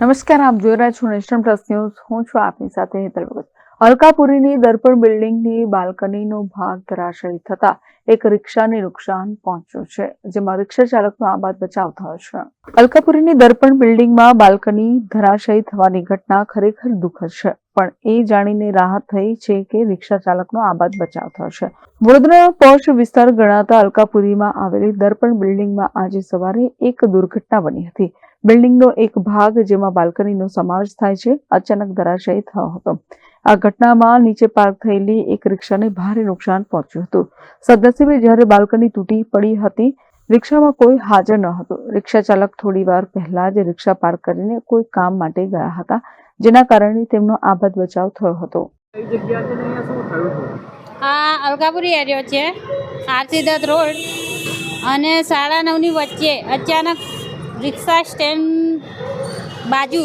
નમસ્કાર, આપ જોઈ રહ્યા છો નેશન પ્લસ ન્યૂઝ. હું છું આપની સાથે હેતલ ભગત. અલકાપુરીની દર્પણ બિલ્ડિંગની બાલ્કનીનો ભાગ ધરાશાયી થતા એક રિક્ષાને નુકસાન પહોંચ્યું છે, જેમાં રિક્ષા ચાલકનો આબાદ બચાવ થયો છે. અલકાપુરીની દર્પણ બિલ્ડિંગમાં બાલ્કની ધરાશાયી થવાની ઘટના ખરેખર દુઃખદ છે, પણ એ જાણીને રાહત થઈ છે કે રિક્ષા ચાલકનો આબાદ બચાવ થયો છે. વડોદરાનો પોશ વિસ્તાર ગણાતા અલકાપુરીમાં આવેલી દર્પણ બિલ્ડિંગમાં આજે સવારે એક દુર્ઘટના બની હતી. બિલ્ડિંગનો એક ભાગ જેમાં બાલ્કનીનો સમાવેશ થાય છે, અચાનક ધરાશાયી થયો હતો. આ ઘટનામાં નીચે પાર્ક થયેલી એક રિક્ષાને ભારે નુકસાન પહોંચ્યું હતું. સદનસીબે જ્યારે બાલ્કની તૂટી પડી હતી, રિક્ષામાં કોઈ હાજર ન હતું. રિક્ષા ચાલક થોડી વાર પહેલા જ રિક્ષા પાર્ક કરીને કોઈ કામ માટે ગયા હતા, જેના કારણે તેમનો આબાદ બચાવ થયો હતો. આ અલકાપુરી એરિયો છે, આરસી દત્ત રોડ અને 9:30ની વચ્ચે અચાનક રિક્ષા સ્ટેન્ડ બાજુ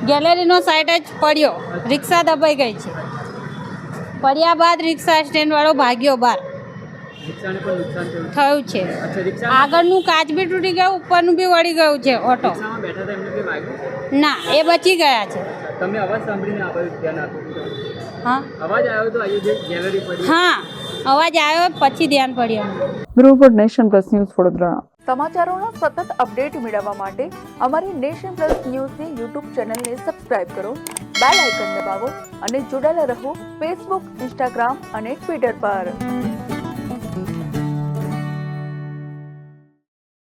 ગેલેરીનો સાઈડ જ પડ્યો. રિક્ષા દબાઈ ગઈ છે. પડ્યા બાદ રિક્ષા સ્ટેન્ડવાળો ભાગ્યો બહાર થયું છે. આગળનું કાચ બી તૂટી ગયું, ઉપરનું બી વળી ગયું છે. ઓટો ના, એ બચી ગયા છે. તમે અવાજ સાંભળીને ધ્યાન આપ્યું? હા, અવાજ આવ્યો તો ગેલેરી પડી? હા, અવાજ આવ્યો પછી ધ્યાન પડ્યું. Bureau report, Nation Plus News, Vadodara. સમાચારોના સતત અપડેટ મેળવવા માટે અમારી નેશન પ્લસ ન્યૂઝની યુટ્યુબ ચેનલને સબસ્ક્રાઇબ કરો, બેલ આઇકન દબાવો અને જોડાયેલા રહો ફેસબુક, ઇન્સ્ટાગ્રામ અને ટ્વિટર પર.